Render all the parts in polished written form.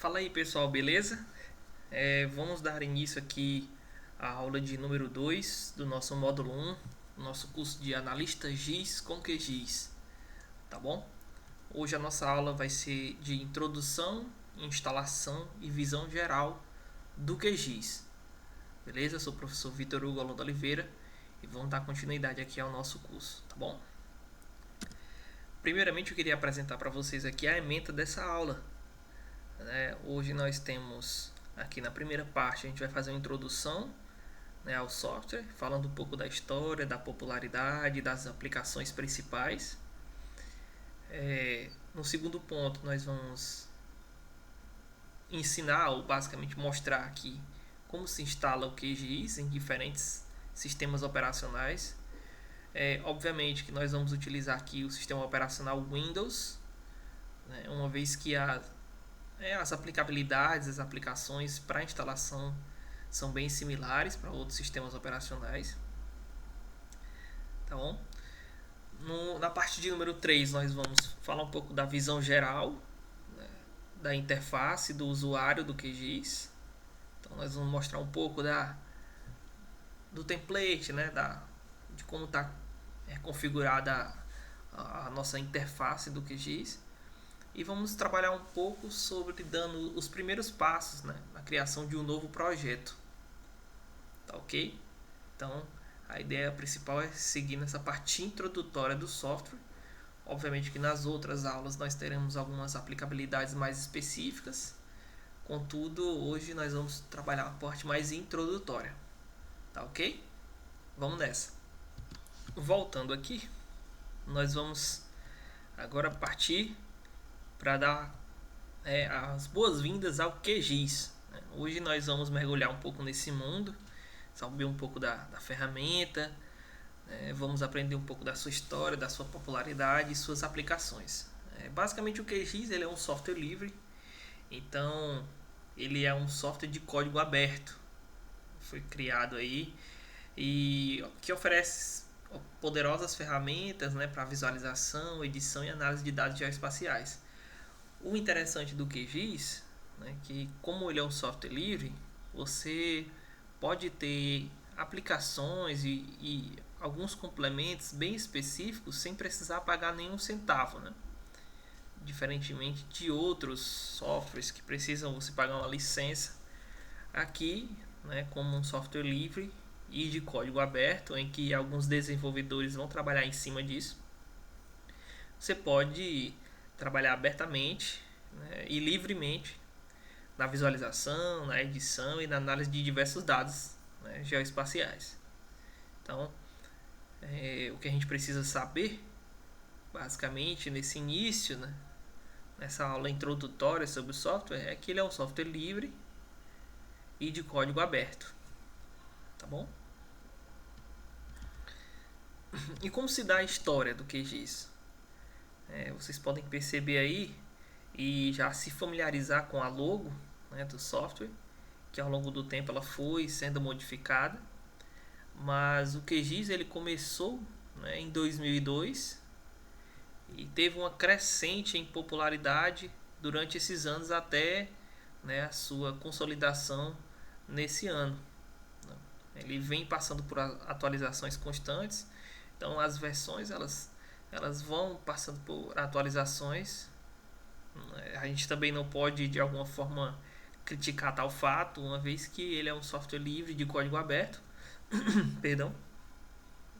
Fala aí pessoal, beleza? Vamos dar início aqui à aula de número 2 do nosso módulo 1, nosso curso de Analista GIS com QGIS, tá bom? Hoje a nossa aula vai ser de Introdução, Instalação e Visão Geral do QGIS, beleza? Eu sou o professor Vitor Hugo Alonso Oliveira e vamos dar continuidade aqui ao nosso curso, tá bom? Primeiramente eu queria apresentar para vocês aqui a ementa dessa aula. Hoje nós temos aqui na primeira parte, a gente vai fazer uma introdução, ao software, falando um pouco da história, da popularidade, das aplicações principais. No segundo ponto, nós vamos ensinar ou basicamente mostrar aqui como se instala o QGIS em diferentes sistemas operacionais. Obviamente que nós vamos utilizar aqui o sistema operacional Windows, uma vez que as aplicabilidades, as aplicações para instalação são bem similares para outros sistemas operacionais. Tá bom? Na parte de número 3, nós vamos falar um pouco da visão geral, da interface do usuário do QGIS. Então, nós vamos mostrar um pouco do template, de como está configurada a nossa interface do QGIS. E vamos trabalhar um pouco sobre dando os primeiros passos, na criação de um novo projeto. Tá ok? Então, a ideia principal é seguir nessa parte introdutória do software. Obviamente que nas outras aulas nós teremos algumas aplicabilidades mais específicas. Contudo, hoje nós vamos trabalhar a parte mais introdutória. Tá ok? Vamos nessa. Voltando aqui, nós vamos agora partir para dar as boas-vindas ao QGIS. Hoje nós vamos mergulhar um pouco nesse mundo, saber um pouco da ferramenta, vamos aprender um pouco da sua história, da sua popularidade e suas aplicações. Basicamente o QGIS ele é um software livre, então ele é um software de código aberto, foi criado aí e que oferece poderosas ferramentas para visualização, edição e análise de dados geoespaciais. O interessante do QGIS é que, como ele é um software livre, você pode ter aplicações e alguns complementos bem específicos sem precisar pagar nenhum centavo, diferentemente de outros softwares que precisam você pagar uma licença. Aqui, como um software livre e de código aberto, em que alguns desenvolvedores vão trabalhar em cima disso, você pode trabalhar abertamente, e livremente na visualização, na edição e na análise de diversos dados, geoespaciais. Então, o que a gente precisa saber, basicamente, nesse início, nessa aula introdutória sobre o software, é que ele é um software livre e de código aberto. Tá bom? E como se dá a história do QGIS? Vocês podem perceber aí e já se familiarizar com a logo do software, que ao longo do tempo ela foi sendo modificada, mas o QGIS ele começou em 2002 e teve uma crescente em popularidade durante esses anos até a sua consolidação nesse ano. Ele vem passando por atualizações constantes, então as versões elas vão passando por atualizações. A gente também não pode de alguma forma criticar tal fato, uma vez que ele é um software livre de código aberto. Perdão.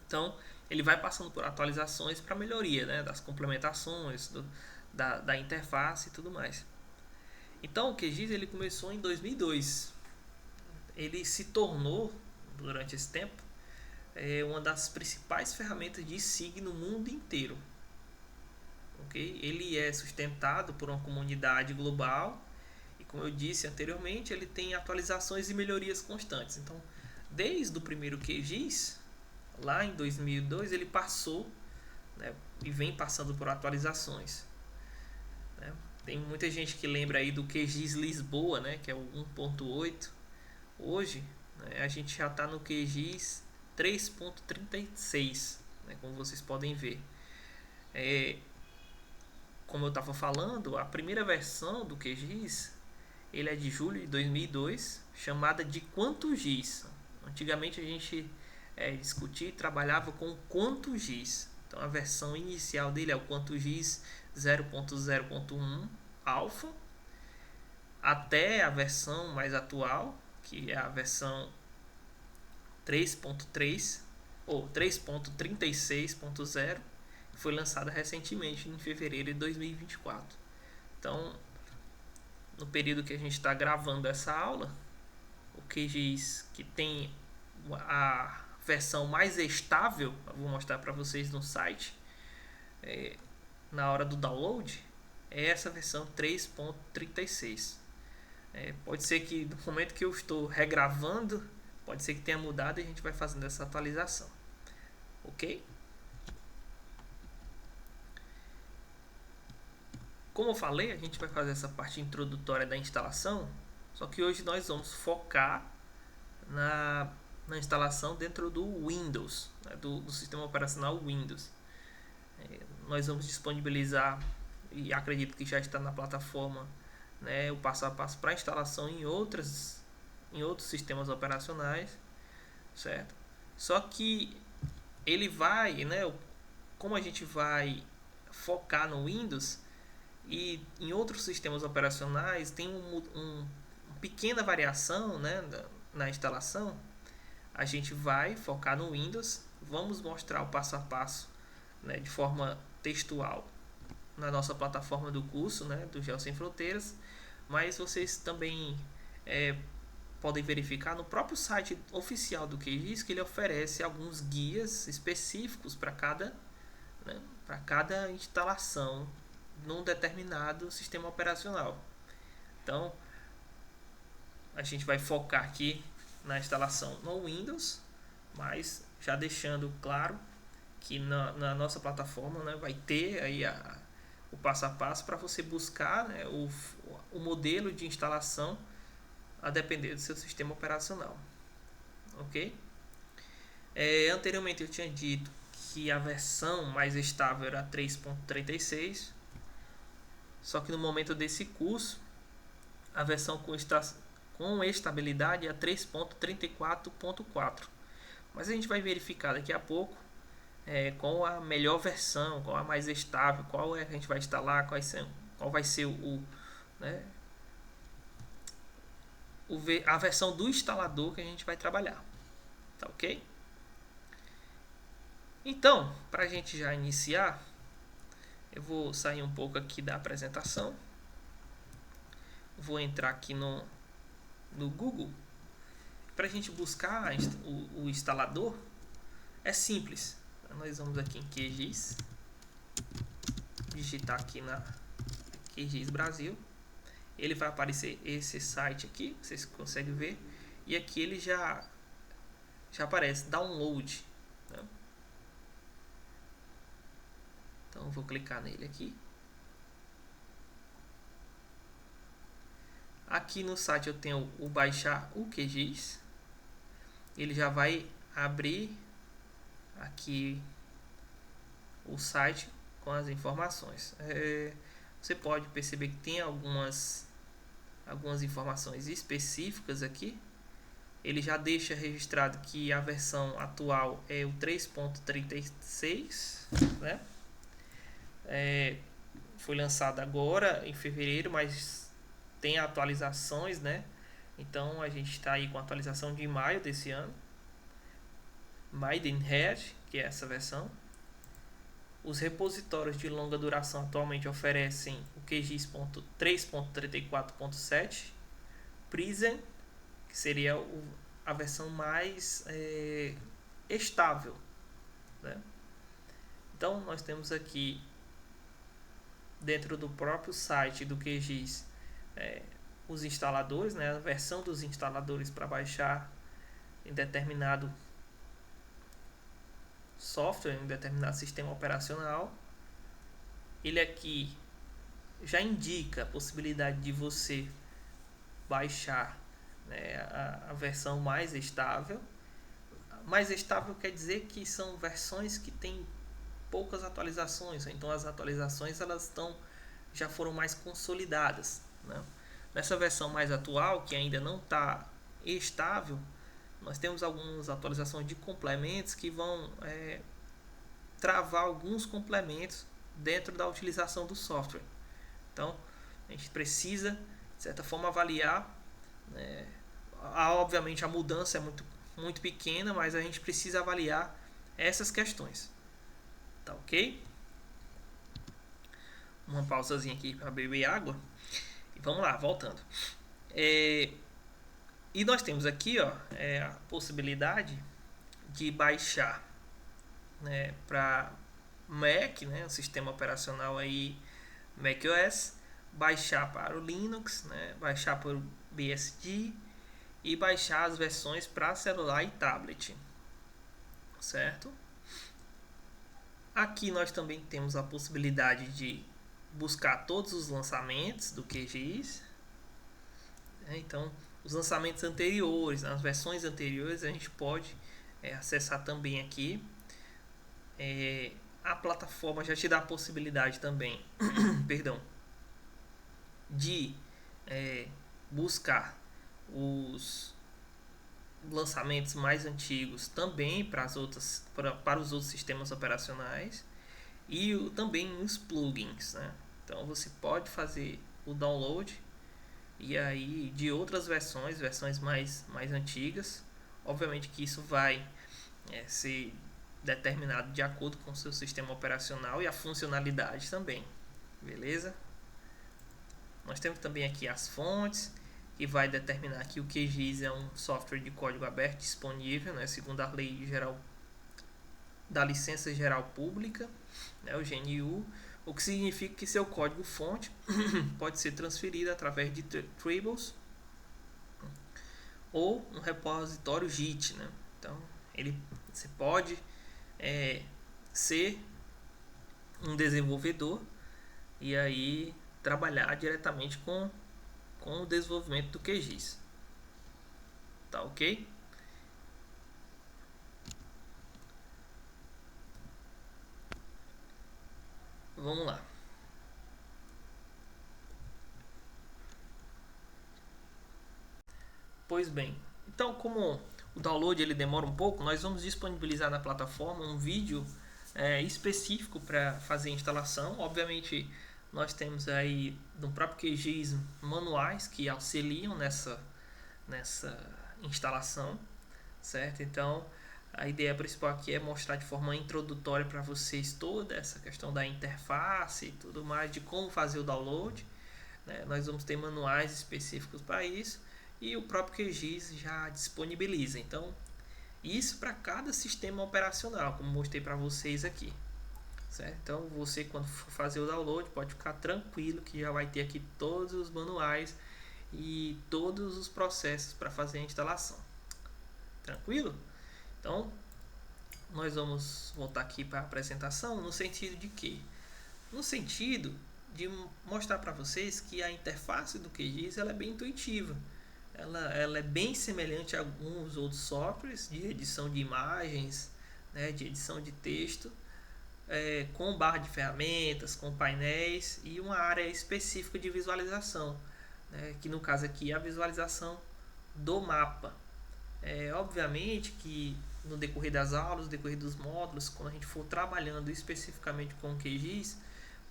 Então ele vai passando por atualizações para melhoria, das complementações, da interface e tudo mais. Então o QGIS ele começou em 2002. Ele se tornou durante esse tempo uma das principais ferramentas de SIG no mundo inteiro. Okay? Ele é sustentado por uma comunidade global e, como eu disse anteriormente, ele tem atualizações e melhorias constantes. Então, desde o primeiro QGIS, lá em 2002, ele passou e vem passando por atualizações. Tem muita gente que lembra aí do QGIS Lisboa, que é o 1.8. Hoje, a gente já está no QGIS 3.36, como vocês podem ver. Como eu estava falando, a primeira versão do QGIS ele é de julho de 2002, chamada de QuantoGIS. Antigamente a gente discutia e trabalhava com QuantoGIS. Então a versão inicial dele é o QuantoGIS 0.0.1 Alpha, até a versão mais atual, que é a versão 3.3 ou 3.36.0, que foi lançada recentemente em fevereiro de 2024. Então, no período que a gente está gravando essa aula, o QGIS que tem a versão mais estável, eu vou mostrar para vocês no site, na hora do download, é essa versão 3.36. Pode ser que no momento que eu estou regravando, pode ser que tenha mudado e a gente vai fazendo essa atualização. Ok? Como eu falei, a gente vai fazer essa parte introdutória da instalação, só que hoje nós vamos focar na instalação dentro do Windows, né, do sistema operacional Windows. Nós vamos disponibilizar, e acredito que já está na plataforma, né, o passo a passo para instalação em outros sistemas operacionais, certo? Só que ele vai, né, como a gente vai focar no Windows e em outros sistemas operacionais tem uma pequena variação, né, na instalação, a gente vai focar no Windows, vamos mostrar o passo a passo, né, de forma textual na nossa plataforma do curso, né, do Geo Sem Fronteiras, mas vocês também podem verificar no próprio site oficial do QGIS que ele oferece alguns guias específicos para cada instalação num determinado sistema operacional. Então, a gente vai focar aqui na instalação no Windows, mas já deixando claro que na nossa plataforma, né, vai ter aí o passo a passo para você buscar, né, o modelo de instalação a depender do seu sistema operacional. Ok? Anteriormente eu tinha dito que a versão mais estável era 3.36, só que no momento desse curso a versão com estabilidade é 3.34.4. Mas a gente vai verificar daqui a pouco qual a melhor versão, qual a mais estável, qual é que a gente vai instalar, qual vai ser a versão do instalador que a gente vai trabalhar. Tá ok? Então, para a gente já iniciar, eu vou sair um pouco aqui da apresentação. Vou entrar aqui no Google. Para a gente buscar o instalador, é simples. Nós vamos aqui em QGIS, digitar aqui na QGIS Brasil. Ele vai aparecer esse site aqui, vocês conseguem ver. E aqui ele já aparece download, né? Então eu vou clicar nele aqui. Aqui no site eu tenho o baixar o QGIS. Ele já vai abrir aqui o site com as informações. Você pode perceber que tem algumas informações específicas aqui. Ele já deixa registrado que a versão atual é o 3.36, né? Foi lançado agora em fevereiro, mas tem atualizações, né? Então a gente está aí com a atualização de maio desse ano, Maidenhead, que é essa versão. Os repositórios de longa duração atualmente oferecem o QGIS 3.34.7, Prism, que seria a versão mais estável, né? Então nós temos aqui dentro do próprio site do QGIS os instaladores, né, a versão dos instaladores para baixar em determinado software, em determinado sistema operacional. Ele aqui já indica a possibilidade de você baixar, né, a versão mais estável. Mais estável quer dizer que são versões que têm poucas atualizações, então as atualizações já foram mais consolidadas, né? Nessa versão mais atual, que ainda não está estável, nós temos algumas atualizações de complementos que vão travar alguns complementos dentro da utilização do software. Então, a gente precisa, de certa forma, avaliar. Obviamente, a mudança é muito pequena, mas a gente precisa avaliar essas questões. Tá ok? Uma pausazinha aqui para beber água. E vamos lá, voltando. E nós temos aqui a possibilidade de baixar, né, para Mac, né, o sistema operacional aí macOS, baixar para o Linux, né, baixar para o BSD e baixar as versões para celular e tablet, certo? Aqui nós também temos a possibilidade de buscar todos os lançamentos do QGIS, né? Então, os lançamentos anteriores, as versões anteriores, a gente pode acessar também aqui. A plataforma já te dá a possibilidade também perdão, de buscar os lançamentos mais antigos também para os outros sistemas operacionais e também os plugins, né? Então você pode fazer o download e aí de outras versões mais antigas. Obviamente que isso vai ser determinado de acordo com o seu sistema operacional e a funcionalidade também, beleza? Nós temos também aqui as fontes, que vai determinar que o QGIS é um software de código aberto disponível, né, segundo a Lei Geral da Licença Geral Pública, né, o GNU, o que significa que seu código-fonte pode ser transferido através de tribbles ou um repositório Git, né? Então, você pode ser um desenvolvedor e aí trabalhar diretamente com o desenvolvimento do QGIS. Tá ok? Vamos lá. Pois bem, então como o download ele demora um pouco, nós vamos disponibilizar na plataforma um vídeo específico para fazer a instalação. Obviamente nós temos aí no próprio QGIS manuais que auxiliam nessa instalação, certo? Então a ideia principal aqui é mostrar de forma introdutória para vocês toda essa questão da interface e tudo mais, de como fazer o download, né? Nós vamos ter manuais específicos para isso e o próprio QGIS já disponibiliza. Então, isso para cada sistema operacional, como mostrei para vocês aqui, certo? Então, você quando for fazer o download pode ficar tranquilo que já vai ter aqui todos os manuais e todos os processos para fazer a instalação. Tranquilo? Então, nós vamos voltar aqui para a apresentação no sentido de quê? No sentido de mostrar para vocês que a interface do QGIS ela é bem intuitiva. Ela é bem semelhante a alguns outros softwares de edição de imagens, né, de edição de texto, com barra de ferramentas, com painéis e uma área específica de visualização, né, que no caso aqui é a visualização do mapa. Obviamente que no decorrer das aulas, no decorrer dos módulos, quando a gente for trabalhando especificamente com o QGIS,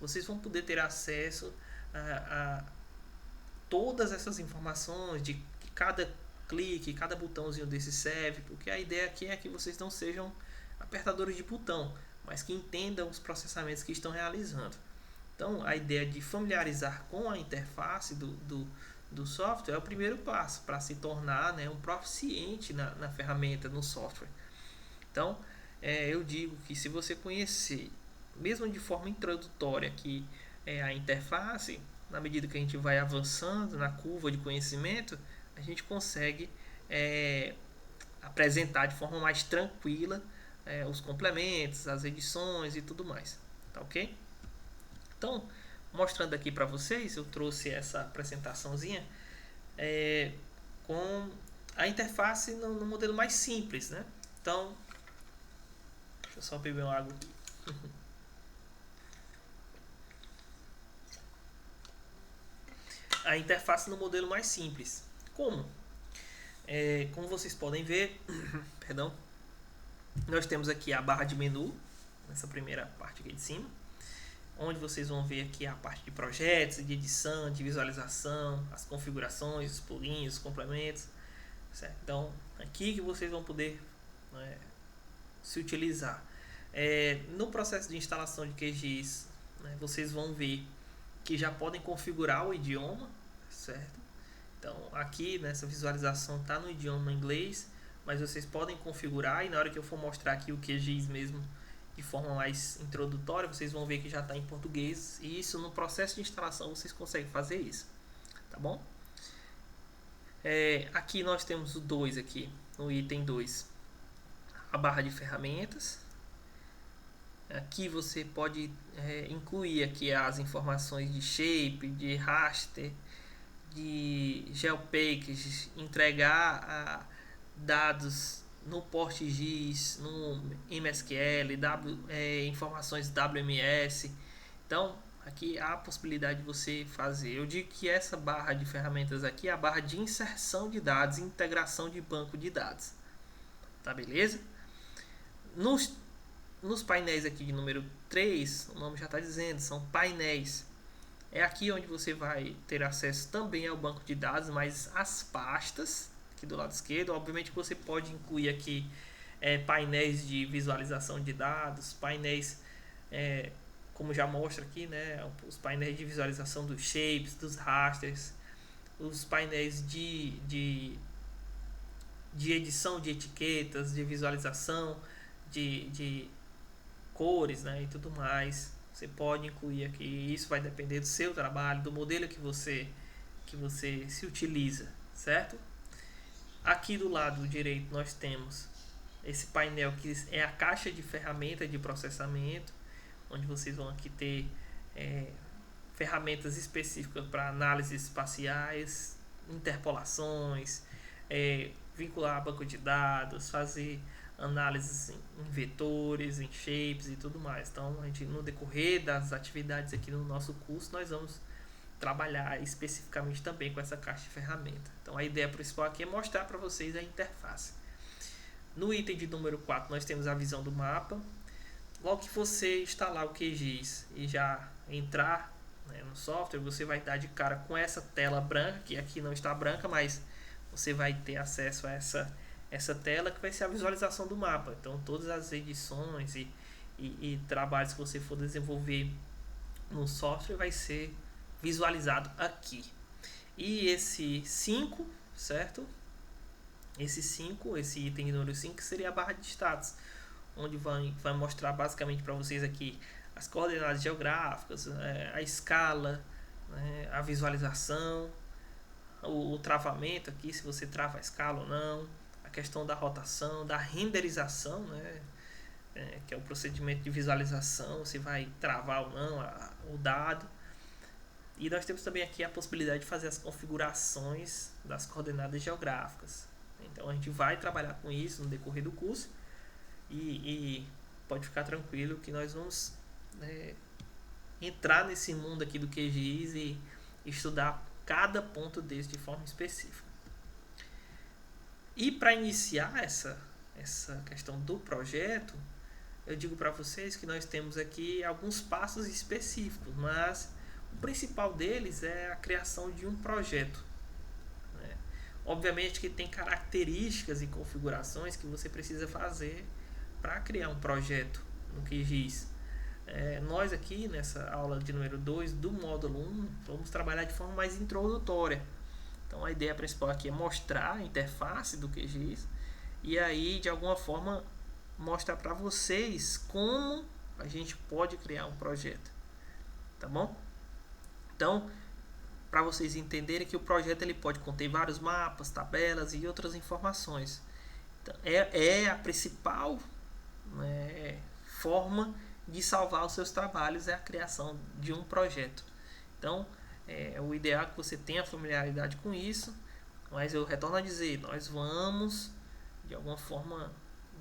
vocês vão poder ter acesso a todas essas informações de que cada clique, cada botãozinho desse serve, porque a ideia aqui é que vocês não sejam apertadores de botão, mas que entendam os processamentos que estão realizando. Então, a ideia de familiarizar com a interface do software é o primeiro passo para se tornar, né, um proficiente na ferramenta, no software. Então, eu digo que se você conhecer, mesmo de forma introdutória, que a interface, na medida que a gente vai avançando na curva de conhecimento, a gente consegue apresentar de forma mais tranquila os complementos, as edições e tudo mais. Tá ok? Então, mostrando aqui para vocês, eu trouxe essa apresentaçãozinha com a interface no modelo mais simples, né? Então, deixa eu só beber uma água aqui. a interface no modelo mais simples. Como? Como vocês podem ver, perdão, nós temos aqui a barra de menu, nessa primeira parte aqui de cima, onde vocês vão ver aqui a parte de projetos, de edição, de visualização, as configurações, os pluginhos, os complementos, certo? Então, aqui que vocês vão poder, né, se utilizar. No processo de instalação de QGIS, né, vocês vão ver que já podem configurar o idioma, certo? Então, aqui nessa visualização está no idioma inglês, mas vocês podem configurar, e na hora que eu for mostrar aqui o QGIS mesmo de forma mais introdutória, vocês vão ver que já está em português, e isso no processo de instalação vocês conseguem fazer isso, tá bom? Aqui nós temos o 2 aqui, no item 2, a barra de ferramentas. Aqui você pode incluir aqui as informações de shape, de raster, de GeoPackage, entregar dados no PortGIS, no MSQL, informações WMS. Então, aqui há a possibilidade de você fazer. Eu digo que essa barra de ferramentas aqui é a barra de inserção de dados, integração de banco de dados. Tá, beleza? Nos painéis aqui de número 3, o nome já está dizendo, são painéis. É aqui onde você vai ter acesso também ao banco de dados, mas as pastas, aqui do lado esquerdo, obviamente você pode incluir aqui painéis de visualização de dados, painéis, como já mostra aqui, né, os painéis de visualização dos shapes, dos rasters, os painéis de edição de etiquetas, de visualização, de cores, né, e tudo mais. Você pode incluir aqui, isso vai depender do seu trabalho, do modelo que você se utiliza, certo? Aqui do lado direito nós temos esse painel que é a caixa de ferramenta de processamento, onde vocês vão aqui ter ferramentas específicas para análises espaciais, interpolações, vincular banco de dados, fazer análises em vetores, em shapes e tudo mais. Então, a gente, no decorrer das atividades aqui no nosso curso, nós vamos trabalhar especificamente também com essa caixa de ferramenta. Então, a ideia principal aqui é mostrar para vocês a interface. No item de número 4, nós temos a visão do mapa. Logo que você instalar o QGIS e já entrar, né, no software, você vai dar de cara com essa tela branca, que aqui não está branca, mas você vai ter acesso a essa tela que vai ser a visualização do mapa. Então, todas as edições e trabalhos que você for desenvolver no software vai ser visualizado aqui. E esse 5, certo? Esse item número 5 seria a barra de status, onde vai mostrar basicamente para vocês aqui as coordenadas geográficas, a escala, né, a visualização, o travamento aqui, se você trava a escala ou não, a questão da rotação, da renderização, né, que é o procedimento de visualização, se vai travar ou não o dado. E nós temos também aqui a possibilidade de fazer as configurações das coordenadas geográficas. Então a gente vai trabalhar com isso no decorrer do curso e pode ficar tranquilo que nós vamos entrar nesse mundo aqui do QGIS e estudar cada ponto desse de forma específica. E para iniciar essa questão do projeto, eu digo para vocês que nós temos aqui alguns passos específicos, mas o principal deles é a criação de um projeto. Né? Obviamente que tem características e configurações que você precisa fazer para criar um projeto no QGIS. Nós aqui nessa aula de número 2 do módulo 1 vamos trabalhar de forma mais introdutória. Então a ideia principal aqui é mostrar a interface do QGIS e aí de alguma forma mostrar para vocês como a gente pode criar um projeto, tá bom? Então, para vocês entenderem que o projeto ele pode conter vários mapas, tabelas e outras informações. Então, é a principal, né, forma de salvar os seus trabalhos, é a criação de um projeto. Então, o ideal é que você tenha familiaridade com isso, mas eu retorno a dizer, nós vamos, de alguma forma,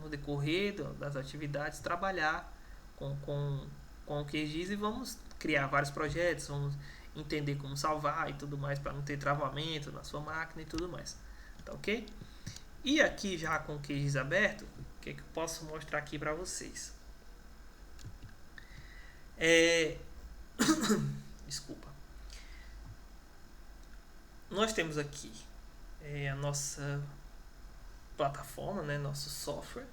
no decorrer das atividades, trabalhar com o QGIS e vamos criar vários projetos, vamos entender como salvar e tudo mais, para não ter travamento na sua máquina e tudo mais. Tá ok? E aqui já com o QGIS aberto, o que eu posso mostrar aqui para vocês? Desculpa. Nós temos aqui a nossa plataforma, né, nosso software.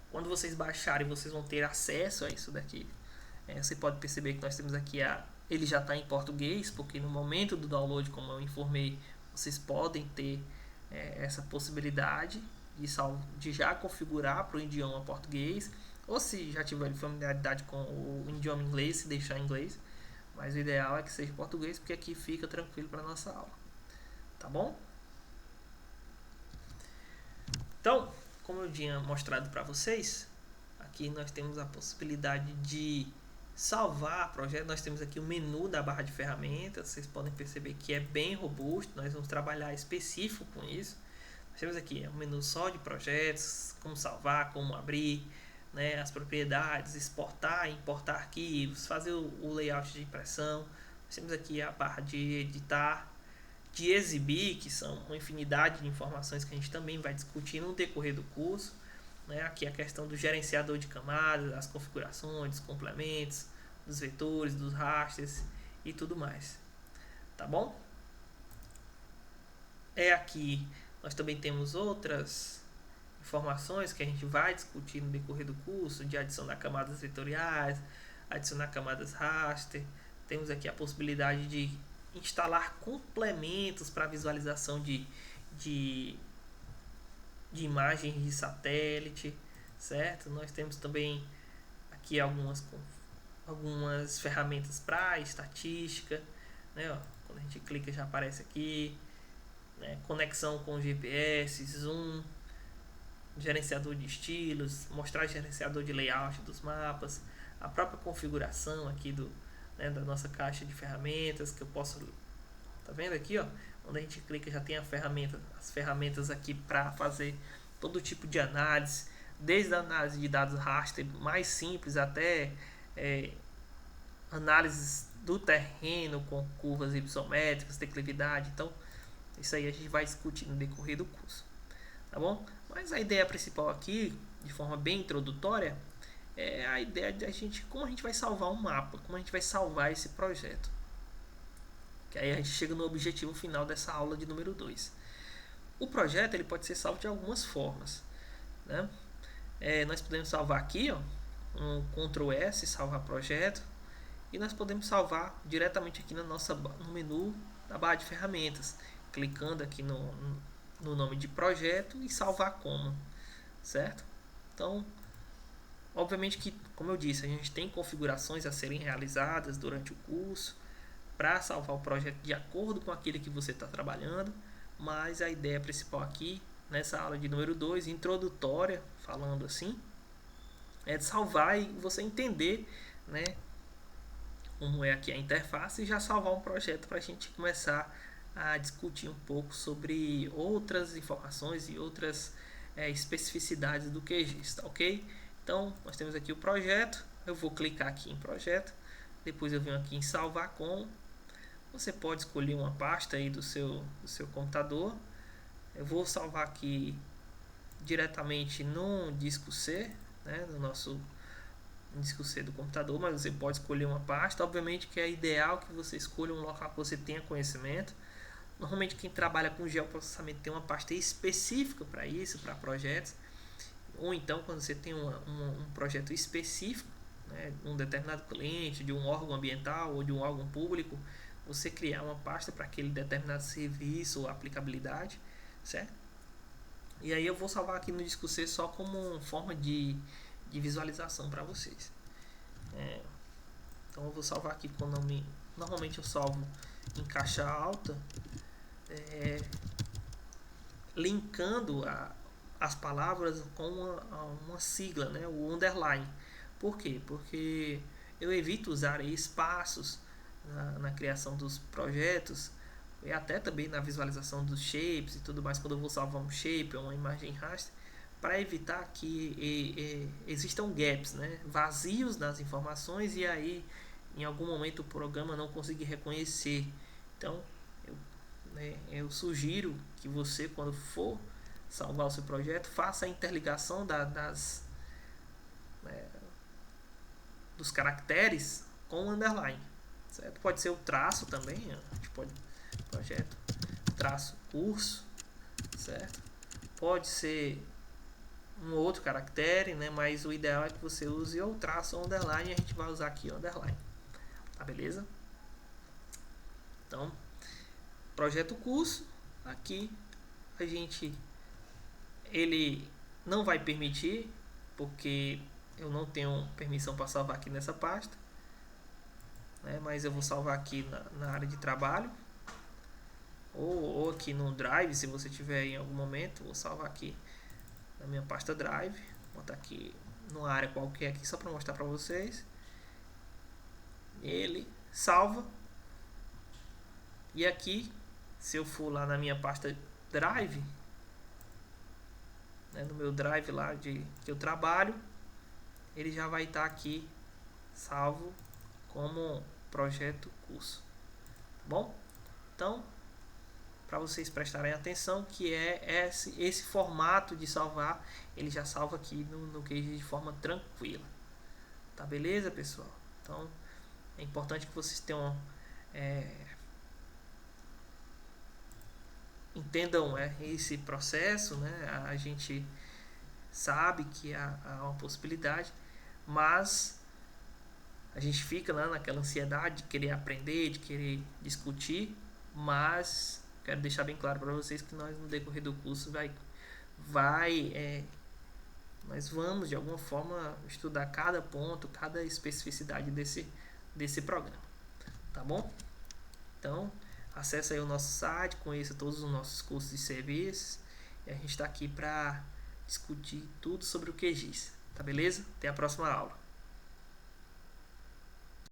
Quando vocês baixarem, vocês vão ter acesso a isso daqui. Você pode perceber que nós temos aqui ele já está em português, porque no momento do download, como eu informei, vocês podem ter essa possibilidade de já configurar para o idioma português, ou se já tiver familiaridade com o idioma inglês, se deixar em inglês. Mas o ideal é que seja português, porque aqui fica tranquilo para nossa aula. Tá bom? Então, como eu tinha mostrado para vocês, aqui nós temos a possibilidade de salvar projeto. Nós temos aqui o menu da barra de ferramentas. Vocês podem perceber que é bem robusto. Nós vamos trabalhar específico com isso. Nós temos aqui um menu só de projetos, como salvar, como abrir, né, as propriedades, exportar, importar arquivos, fazer o layout de impressão. Nós temos aqui a barra de editar, de exibir, que são uma infinidade de informações que a gente também vai discutir no decorrer do curso. Né? Aqui a questão do gerenciador de camadas, as configurações, dos complementos, dos vetores, dos rasters e tudo mais. Tá bom? Aqui nós também temos outras informações que a gente vai discutir no decorrer do curso, de adicionar camadas vetoriais, adicionar camadas raster. Temos aqui a possibilidade de instalar complementos para visualização de imagens de satélite, certo? Nós temos também aqui algumas ferramentas para estatística, né? Ó, quando a gente clica já aparece aqui, né? Conexão com GPS, zoom, gerenciador de estilos, mostrar gerenciador de layout dos mapas, a própria configuração aqui da nossa caixa de ferramentas, que eu posso, tá vendo aqui, ó, onde a gente clica já tem as ferramentas aqui para fazer todo tipo de análise, desde a análise de dados raster mais simples até análises do terreno com curvas isométricas, declividade. Então isso aí a gente vai discutir no decorrer do curso, tá bom? Mas a ideia principal aqui, de forma bem introdutória, é a ideia de como a gente vai salvar um mapa, como a gente vai salvar esse projeto. Que aí a gente chega no objetivo final dessa aula de número 2. O projeto ele pode ser salvo de algumas formas, né? Nós podemos salvar aqui, ó, um Ctrl S, salvar projeto, e nós podemos salvar diretamente aqui no menu da barra de ferramentas, clicando aqui no nome de projeto e salvar como, certo? Então, obviamente que, como eu disse, a gente tem configurações a serem realizadas durante o curso para salvar o projeto de acordo com aquele que você está trabalhando, mas a ideia principal aqui, nessa aula de número 2, introdutória, falando assim, é de salvar e você entender, né, como é aqui a interface e já salvar um projeto para a gente começar a discutir um pouco sobre outras informações e outras especificidades do QGIS, tá ok? Então, nós temos aqui o projeto, eu vou clicar aqui em projeto, depois eu venho aqui em salvar como. Você pode escolher uma pasta aí do seu computador. Eu vou salvar aqui diretamente no disco C, né, no nosso disco C do computador, mas você pode escolher uma pasta. Obviamente que é ideal que você escolha um local que você tenha conhecimento. Normalmente quem trabalha com geoprocessamento tem uma pasta específica para isso, para projetos. Ou então quando você tem um projeto específico, né, um determinado cliente, de um órgão ambiental ou de um órgão público, você criar uma pasta para aquele determinado serviço ou aplicabilidade, certo? E aí eu vou salvar aqui no disco C só como forma de visualização para vocês. Então eu vou salvar aqui com o nome. Normalmente eu salvo em caixa alta, linkando as palavras com uma sigla, né, o underline. Por quê? Porque eu evito usar espaços na criação dos projetos e até também na visualização dos shapes e tudo mais, quando eu vou salvar um shape ou uma imagem raster, para evitar que existam gaps, né, vazios nas informações, e aí em algum momento o programa não conseguir reconhecer. Então, eu sugiro que você, quando for salvar o seu projeto, faça a interligação dos caracteres com o underline, certo? Pode ser o traço também, a gente pode projeto traço curso, certo? Pode ser um outro caractere, né? Mas o ideal é que você use ou traço ou underline, e a gente vai usar aqui o underline, tá beleza? Então, projeto curso, aqui a gente, ele não vai permitir, porque eu não tenho permissão para salvar aqui nessa pasta, né? Mas eu vou salvar aqui na área de trabalho, ou aqui no Drive, se você tiver em algum momento. Vou salvar aqui na minha pasta Drive, vou botar aqui numa área qualquer aqui só para mostrar para vocês. Ele salva, e aqui, se eu for lá na minha pasta Drive, né, no meu Drive lá que eu trabalho, ele já vai estar aqui salvo como projeto curso, tá bom? Então, para vocês prestarem atenção, que é esse formato de salvar, ele já salva aqui no QGIS de forma tranquila, tá beleza, pessoal? Então, é importante que vocês tenham entendam esse processo, né? A gente sabe que há uma possibilidade, mas a gente fica lá naquela ansiedade de querer aprender, de querer discutir, mas quero deixar bem claro para vocês que nós no decorrer do curso nós vamos de alguma forma estudar cada ponto, cada especificidade desse programa, tá bom? Então, acesse aí o nosso site, conheça todos os nossos cursos e serviços, e a gente está aqui para discutir tudo sobre o QGIS, tá beleza? Até a próxima aula.